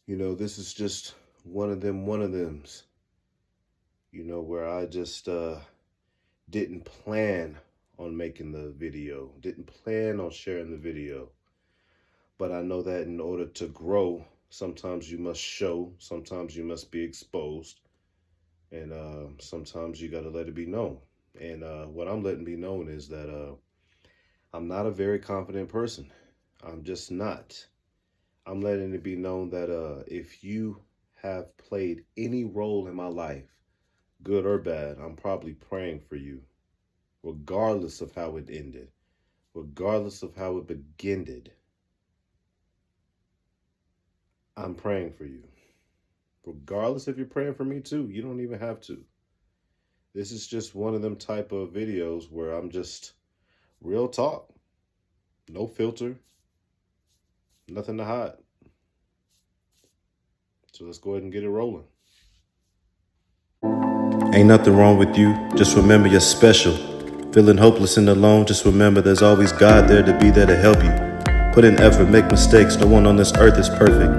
This is just one of them's, where I just didn't plan on making the video, didn't plan on sharing the video. But I know that in order to grow, sometimes you must show, sometimes you must be exposed, and sometimes you got to let it be known. And what I'm letting be known is that I'm not a very confident person. I'm just not. I'm letting it be known that if you have played any role in my life, good or bad, I'm probably praying for you, regardless of how it ended, regardless of how it beginned. I'm praying for you. Regardless if you're praying for me too, you don't even have to. This is just one of them type of videos where I'm just real talk, no filter, nothing to hide. So let's go ahead and get it rolling. Ain't nothing wrong with you, just remember you're special. Feeling hopeless and alone, just remember there's always God there to be there to help you. Put in effort, make mistakes, no one on this earth is perfect.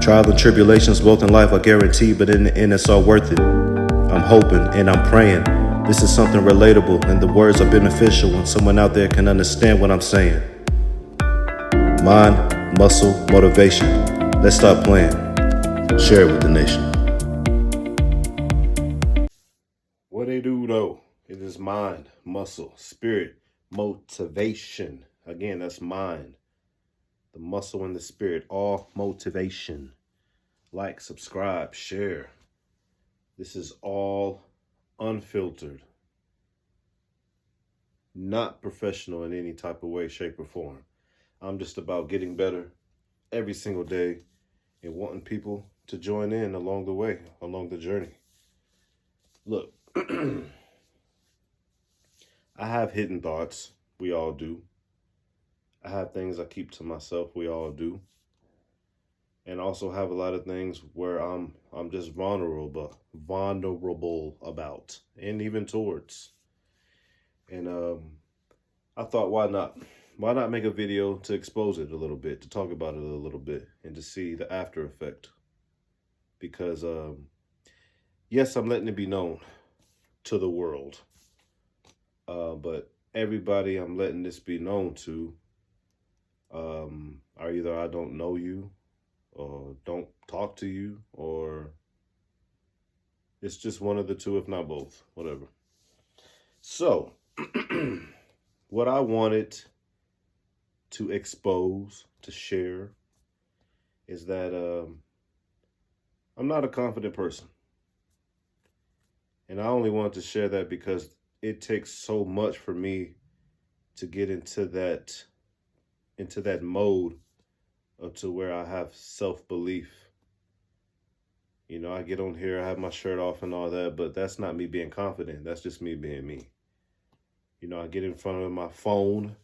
Trial and tribulations both in life are guaranteed, but in the end it's all worth it. I'm hoping and I'm praying. This is something relatable and the words are beneficial when someone out there can understand what I'm saying. Mind, muscle, motivation. Let's stop playing. Share it with the nation. What they do though, it is mind, muscle, spirit, motivation. Again, that's mind, the muscle and the spirit, all motivation. Like, subscribe, share. This is all unfiltered, not professional in any type of way, shape, or form. I'm just about getting better every single day and wanting people to join in along the way, along the journey. Look, I have hidden thoughts. We all do. I have things I keep to myself. We all do. And also have a lot of things where I'm just vulnerable about, and even towards. And I thought, why not? Why not make a video to expose it a little bit, to talk about it a little bit, and to see the after effect? Because yes, I'm letting it be known to the world, but everybody I'm letting this be known to are either I don't know you, or don't talk to you, or it's just one of the two, if not both, whatever. So, what I wanted to expose, to share, is that I'm not a confident person. And I only wanted to share that because it takes so much for me to get into that mode of to where I have self-belief. I get on here, I have my shirt off and all that, but that's not me being confident. That's just me being me. I get in front of my phone.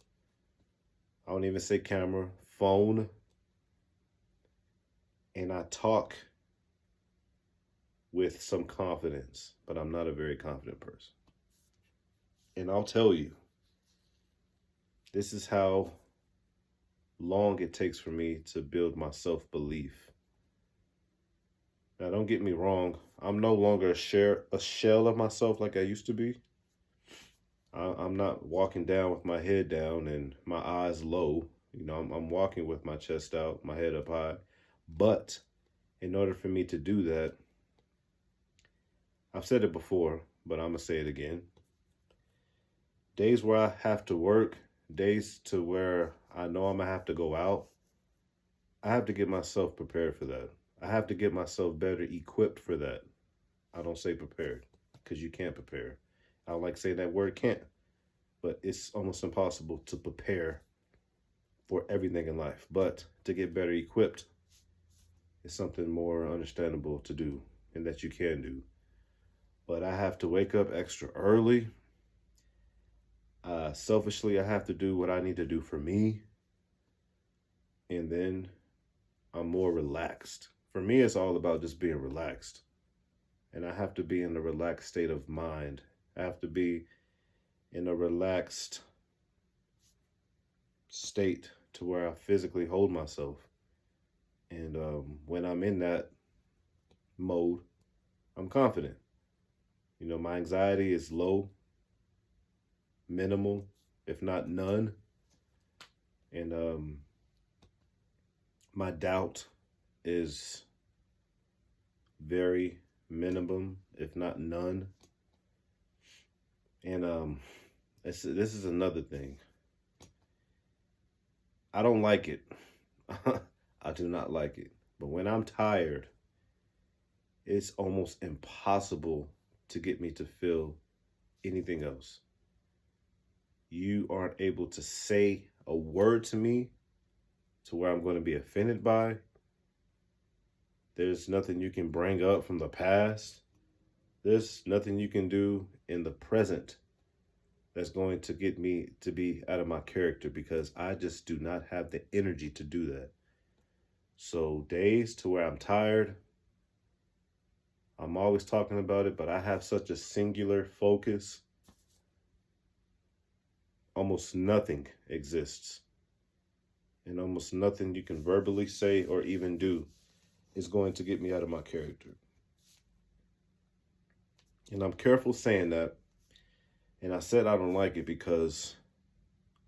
I don't even say camera, phone, and I talk with some confidence, but I'm not a very confident person. And I'll tell you, this is how long it takes for me to build my self belief. Now, don't get me wrong, I'm no longer a shell of myself like I used to be. I'm not walking down with my head down and my eyes low. I'm walking with my chest out, my head up high. But in order for me to do that, I've said it before, but I'm going to say it again. Days where I have to work, days to where I know I'm going to have to go out, I have to get myself prepared for that. I have to get myself better equipped for that. I don't say prepared because you can't prepare. I don't like saying that word can't, but it's almost impossible to prepare for everything in life. But to get better equipped is something more understandable to do and that you can do. But I have to wake up extra early. Selfishly, I have to do what I need to do for me. And then I'm more relaxed. For me, it's all about just being relaxed. And I have to be in a relaxed state of mind. I have to be in a relaxed state to where I physically hold myself And when I'm in that mode, I'm confident. You know, my anxiety is low, minimal, if not none. And my doubt is very minimum, if not none. And this is another thing. I don't like it. I do not like it. But when I'm tired, it's almost impossible to get me to feel anything else. You aren't able to say a word to me to where I'm going to be offended by. There's nothing you can bring up from the past. There's nothing you can do in the present that's going to get me to be out of my character, because I just do not have the energy to do that. So days to where I'm tired, I'm always talking about it, but I have such a singular focus. Almost nothing exists. And almost nothing you can verbally say or even do is going to get me out of my character. And I'm careful saying that. And I said I don't like it because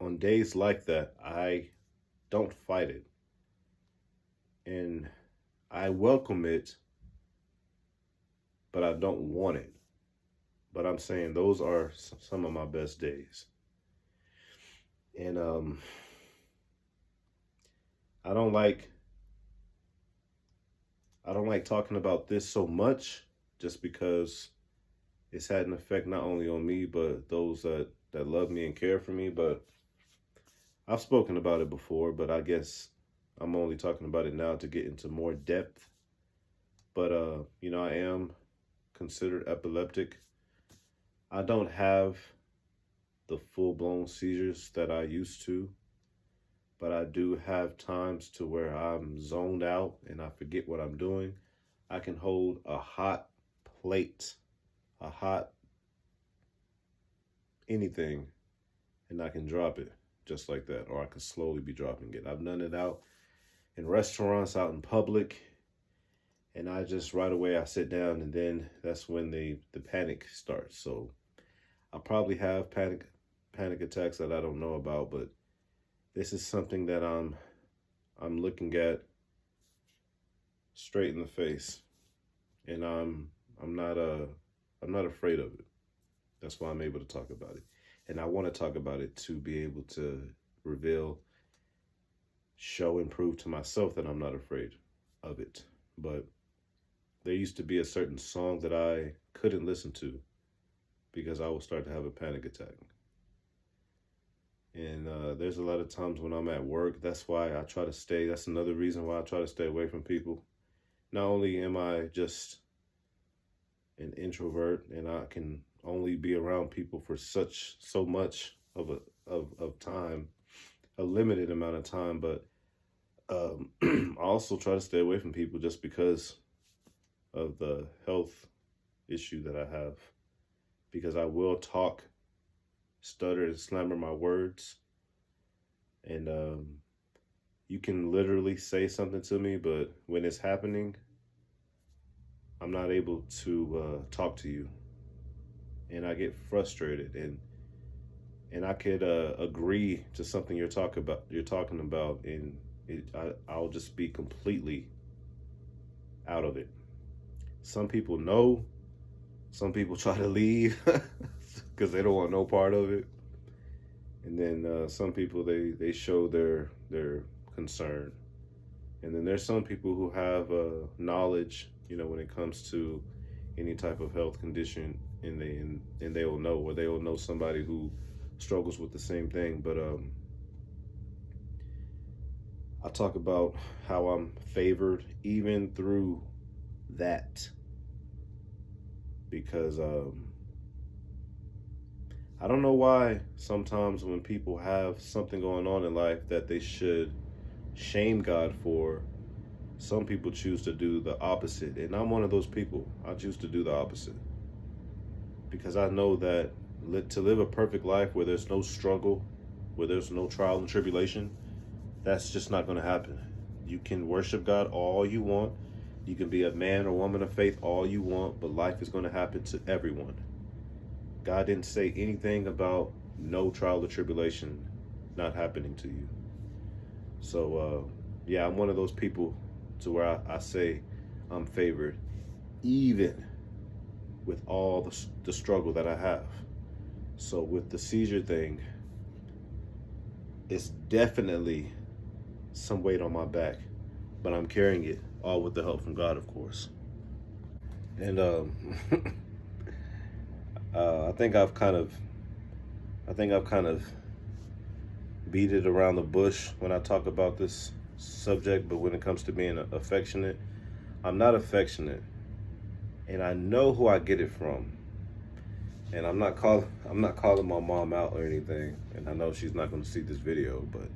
on days like that, I don't fight it. And I welcome it, but I don't want it. But I'm saying those are some of my best days. And I don't like talking about this so much, just because it's had an effect not only on me, but those that love me and care for me. But I've spoken about it before, but I guess I'm only talking about it now to get into more depth. But you know, I am considered epileptic. I don't have the full-blown seizures that I used to, but I do have times to where I'm zoned out and I forget what I'm doing. I can hold a hot plate, a hot anything, and I can drop it just like that, or I can slowly be dropping it. I've done it out in restaurants, out in public, and I just right away I sit down, and then that's when the panic starts. So I probably have panic attacks that I don't know about, but this is something that I'm looking at straight in the face, and I'm not afraid of it. That's why I'm able to talk about it. And I want to talk about it to be able to reveal, show, and prove to myself that I'm not afraid of it. But there used to be a certain song that I couldn't listen to because I would start to have a panic attack. And there's a lot of times when I'm at work, that's why I try to stay. That's another reason why I try to stay away from people. Not only am I just an introvert and I can only be around people for so much of time, a limited amount of time, but I also try to stay away from people just because of the health issue that I have, because I will talk, stutter, and slammer my words, and you can literally say something to me, but when it's happening, I'm not able to talk to you, and I get frustrated, and I could agree to something you're talking about, and I'll just be completely out of it. Some people know, some people try to leave because they don't want no part of it, and then some people they show their concern, and then there's some people who have knowledge, you know, when it comes to any type of health condition, and they will know, or they will know somebody who struggles with the same thing. But I talk about how I'm favored even through that, because I don't know why sometimes when people have something going on in life that they should shame God for, some people choose to do the opposite. And I'm one of those people. I choose to do the opposite, because I know that to live a perfect life where there's no struggle, where there's no trial and tribulation, that's just not going to happen. You can worship God all you want. You can be a man or woman of faith all you want, but life is going to happen to everyone. God didn't say anything about no trial or tribulation not happening to you. So, yeah, I'm one of those people to where I say I'm favored, even with all the struggle that I have. So, with the seizure thing, it's definitely some weight on my back, but I'm carrying it all with the help from God, of course. And I think I've kind of beat it around the bush when I talk about this subject. But when it comes to being affectionate, I'm not affectionate, and I know who I get it from. And I'm not calling my mom out or anything. And I know she's not going to see this video, but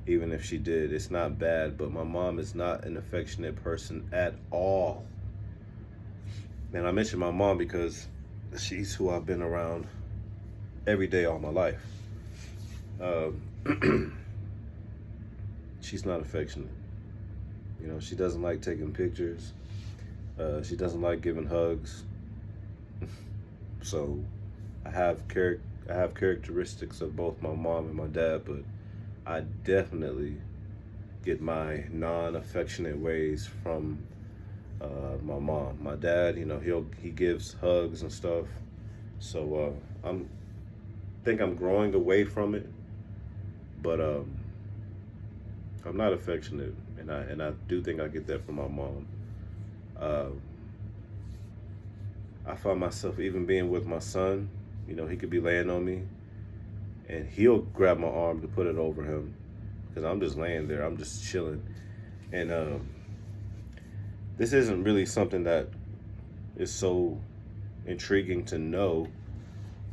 even if she did, it's not bad. But my mom is not an affectionate person at all. And I mention my mom because she's who I've been around every day all my life. She's not affectionate. You know, she doesn't like taking pictures. She doesn't like giving hugs. So I have characteristics of both my mom and my dad, but I definitely get my non-affectionate ways from my mom. My dad, you know, he gives hugs and stuff. So I'm growing away from it, but I'm not affectionate, and I do think I get that from my mom. Uh, I find myself even being with my son. You know, he could be laying on me, and he'll grab my arm to put it over him because I'm just laying there. I'm just chilling, and this isn't really something that is so intriguing to know,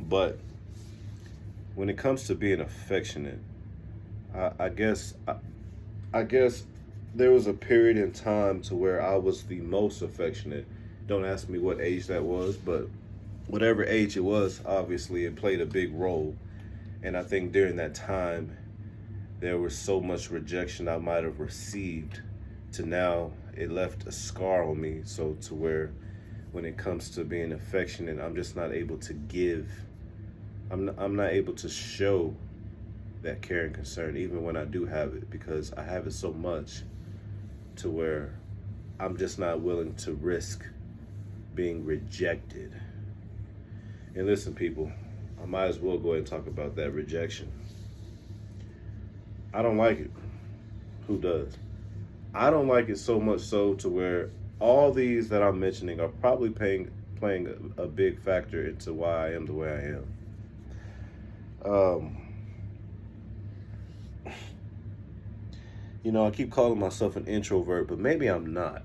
but when it comes to being affectionate, I guess I guess there was a period in time to where I was the most affectionate. Don't ask me what age that was, but whatever age it was, obviously it played a big role. And I think during that time, there was so much rejection I might have received to now it left a scar on me. So to where when it comes to being affectionate, I'm just not able to give. I'm not able to show that care and concern even when I do have it because I have it so much to where I'm just not willing to risk being rejected. And listen, people, I might as well go ahead and talk about that rejection. I don't like it. Who does? I don't like it so much so to where all these that I'm mentioning are probably playing a big factor into why I am the way I am. You know, I keep calling myself an introvert, but maybe I'm not.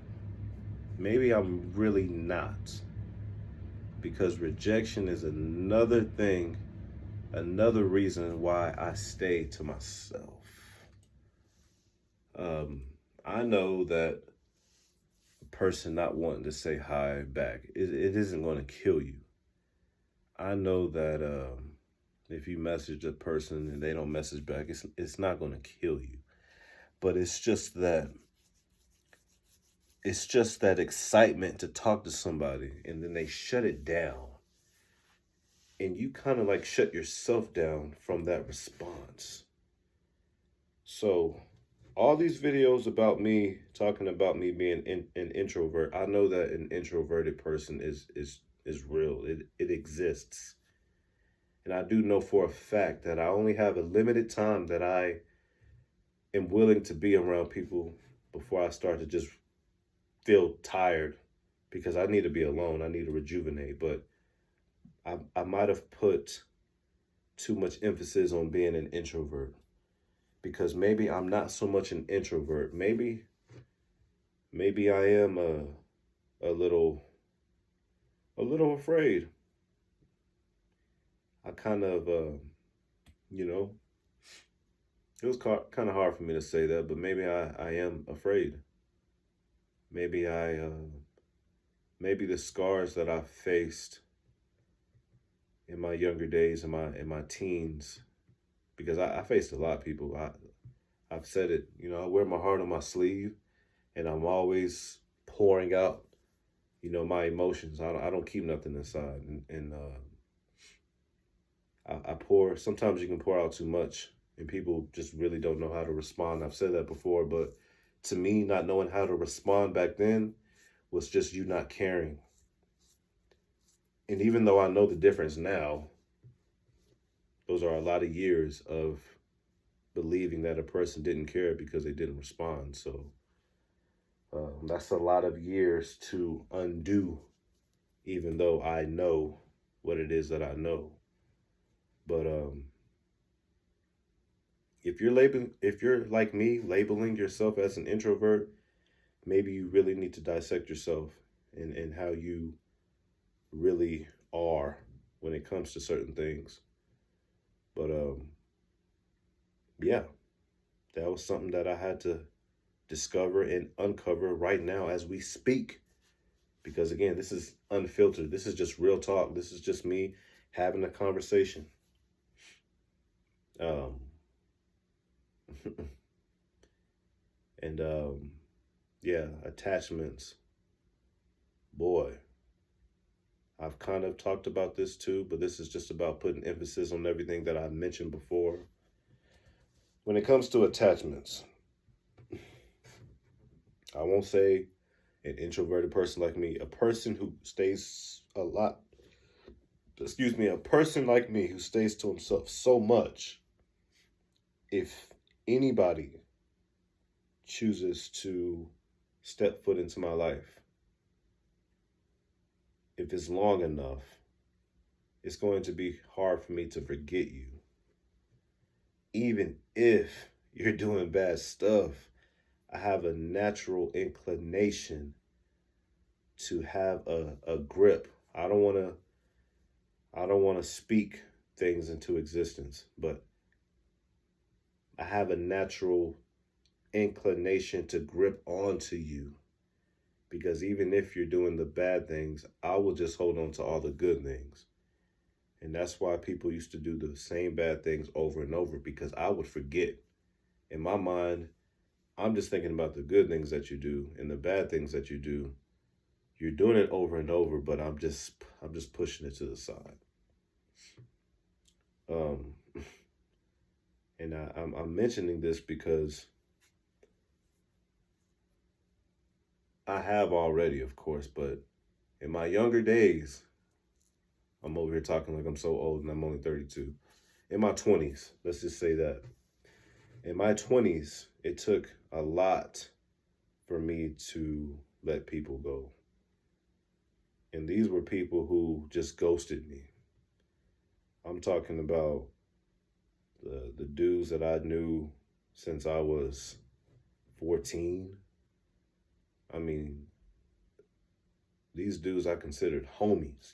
Maybe I'm really not. Because rejection is another thing, another reason why I stay to myself. I know that a person not wanting to say hi back, it isn't going to kill you. I know that if you message a person and they don't message back, it's not going to kill you. But it's just that excitement to talk to somebody and then they shut it down. And you kind of like shut yourself down from that response. So all these videos about me talking about me being an introvert, I know that an introverted person is real. It exists. And I do know for a fact that I only have a limited time that I am willing to be around people before I start to just feel tired because I need to be alone. I need to rejuvenate. But I might have put too much emphasis on being an introvert because maybe I'm not so much an introvert. Maybe I am a little afraid. I kind of you know, it was kind of hard for me to say that, but maybe I am afraid. Maybe maybe the scars that I faced in my younger days, in my teens, because I faced a lot of people. I've said it, I wear my heart on my sleeve, and I'm always pouring out, my emotions. I don't keep nothing inside. And I pour, sometimes you can pour out too much, and people just really don't know how to respond. I've said that before, but to me, not knowing how to respond back then was just you not caring. And even though I know the difference now, those are a lot of years of believing that a person didn't care because they didn't respond. So that's a lot of years to undo, even though I know what it is that I know. But if you're like me, labeling yourself as an introvert, maybe you really need to dissect yourself and how you really are when it comes to certain things. But yeah, that was something that I had to discover and uncover right now as we speak. Because again, this is unfiltered. This is just real talk. This is just me having a conversation. Um, and yeah, attachments. Boy, I've kind of talked about this too, but this is just about putting emphasis on everything that I mentioned before. When it comes to attachments, I won't say an introverted person like me, a person who stays a lot, excuse me, a person like me who stays to himself so much, if anybody chooses to step foot into my life, if it's long enough, it's going to be hard for me to forget you. Even if you're doing bad stuff, I have a natural inclination to have a grip. I don't want to speak things into existence, but I have a natural inclination to grip onto you, because even if you're doing the bad things, I will just hold on to all the good things. And that's why people used to do the same bad things over and over, because I would forget. In my mind, I'm just thinking about the good things that you do, and the bad things that you do. You're doing it over and over, but I'm just pushing it to the side. Um, and I'm mentioning this because I have already, of course, but in my younger days, I'm over here talking like I'm so old and I'm only 32. In my 20s, let's just say that. In my 20s, it took a lot for me to let people go. And these were people who just ghosted me. I'm talking about the dudes that I knew since I was 14. I mean, these dudes I considered homies.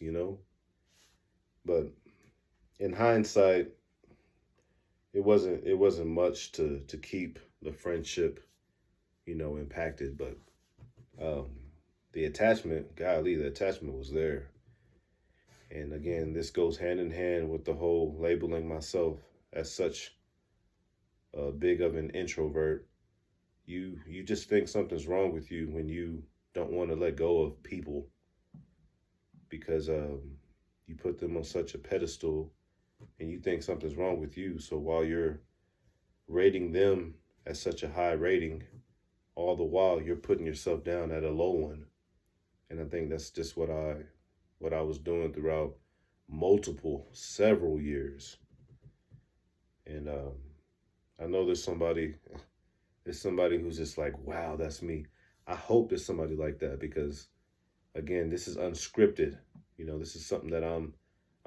But in hindsight, it wasn't much to keep the friendship, impacted. But um, the attachment, golly, the attachment was there. And again, this goes hand in hand with the whole labeling myself as such big of an introvert. You just think something's wrong with you when you don't want to let go of people, because you put them on such a pedestal, and you think something's wrong with you. So while you're rating them at such a high rating, all the while you're putting yourself down at a low one. And I think that's just what I was doing throughout several years. And I know there's somebody who's just like, wow, that's me. I hope there's somebody like that, because again, this is unscripted. This is something that I'm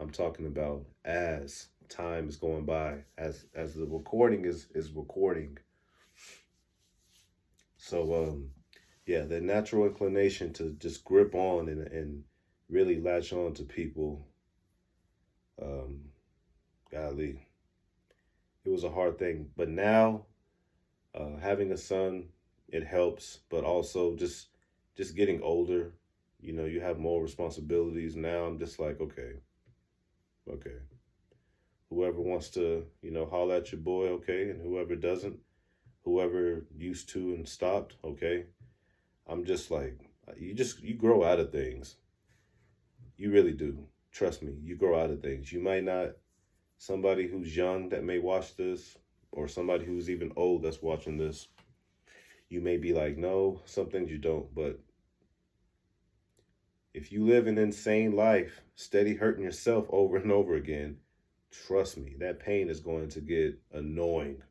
talking about as time is going by, as the recording is recording. So yeah, the natural inclination to just grip on and really latch on to people, um, golly, it was a hard thing. But now, having a son, it helps. But also just getting older, you have more responsibilities. Now I'm just like, okay, whoever wants to, holler at your boy, okay, and whoever doesn't, whoever used to and stopped, okay? I'm just like, you grow out of things. You really do. Trust me, you grow out of things. You might not, somebody who's young that may watch this, or somebody who's even old that's watching this, you may be like, no, some things you don't. But if you live an insane life, steady hurting yourself over and over again, trust me, that pain is going to get annoying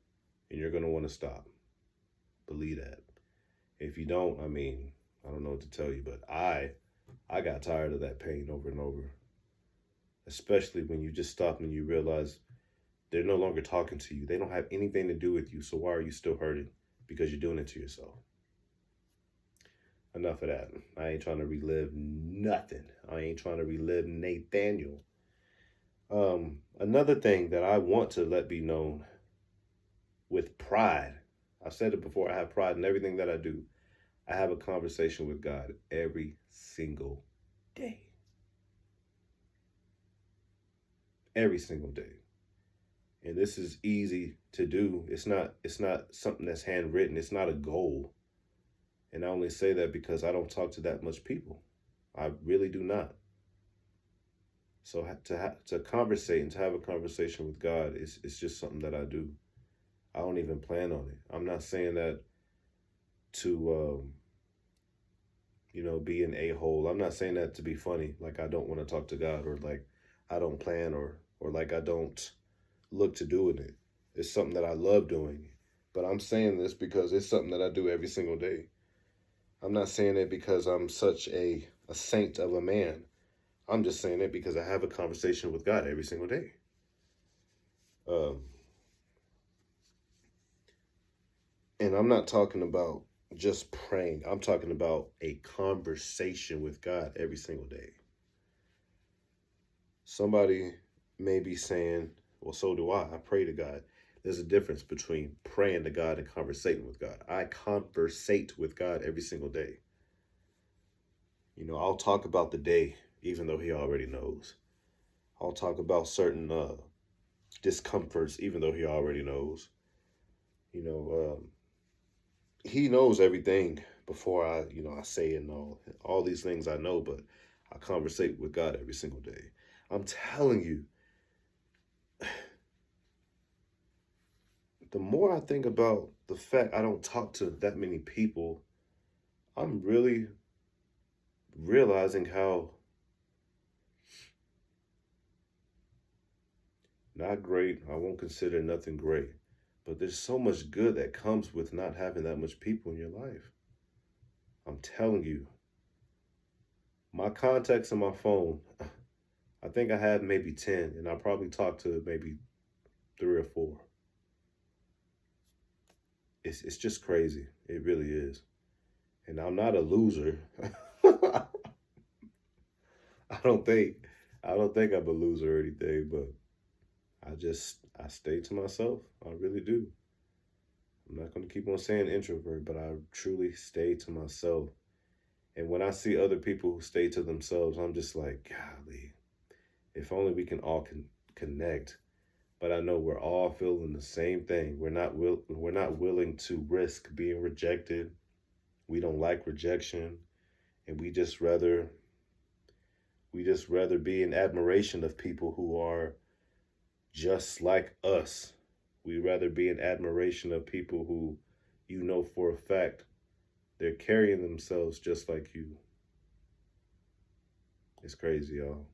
and you're going to want to stop. Believe that. If you don't, I mean, I don't know what to tell you, but I got tired of that pain over and over. Especially when you just stop and you realize they're no longer talking to you. They don't have anything to do with you. So why are you still hurting? Because you're doing it to yourself. Enough of that. I ain't trying to relive nothing. I ain't trying to relive Nathaniel. Another thing that I want to let be known with pride. I've said it before, I have pride in everything that I do. I have a conversation with God every single day. Every single day. And this is easy to do. It's not something that's handwritten. It's not a goal. And I only say that because I don't talk to that much people. I really do not. So to conversate and to have a conversation with God, it's just something that I do. I don't even plan on it. I'm not saying that to be an a-hole. I'm not saying that to be funny, like I don't want to talk to God, or like I don't plan, or like I don't look to doing it. It's something that I love doing. But I'm saying this because it's something that I do every single day. I'm not saying it because I'm such a saint of a man. I'm just saying it because I have a conversation with God every single day. And I'm not talking about just praying. I'm talking about a conversation with God every single day. Somebody may be saying, well, so do I. I pray to God. There's a difference between praying to God and conversating with God. I conversate with God every single day. I'll talk about the day, even though he already knows. I'll talk about certain discomforts, even though he already knows. He knows everything before I say it, and all these things I know, but I conversate with God every single day. I'm telling you, the more I think about the fact I don't talk to that many people, I'm really realizing how not great, I won't consider nothing great, but there's so much good that comes with not having that much people in your life. I'm telling you, my contacts on my phone, I think I have maybe 10, and I probably talk to maybe 3 or 4. It's just crazy. It really is. And I'm not a loser. I don't think I'm a loser or anything, but I stay to myself. I really do. I'm not going to keep on saying introvert, but I truly stay to myself. And when I see other people who stay to themselves, I'm just like, golly, if only we can all connect. But I know we're all feeling the same thing. We're not willing to risk being rejected. We don't like rejection, and we just rather be in admiration of people who are just like us. We rather be in admiration of people who for a fact they're carrying themselves just like you. It's crazy, y'all.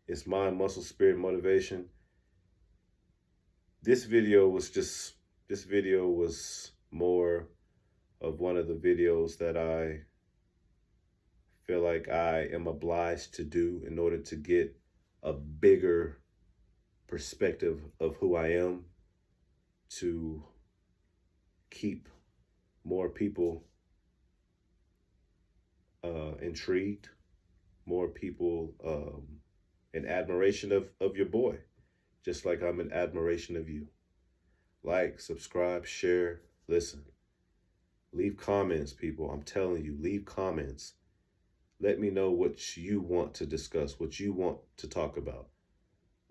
It's mind, muscle, spirit, motivation. This video was more of one of the videos that I feel like I am obliged to do in order to get a bigger perspective of who I am, to keep more people intrigued, more people in admiration of your boy, just like I'm in admiration of you. Like, subscribe, share, listen. Leave comments, people. I'm telling you, leave comments. Let me know what you want to discuss, what you want to talk about.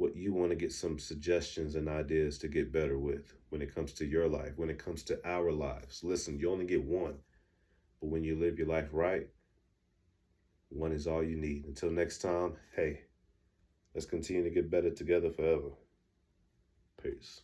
what you want to get some suggestions and ideas to get better with when it comes to your life, when it comes to our lives. Listen, you only get one, but when you live your life right, one is all you need. Until next time, hey, let's continue to get better together forever. Peace.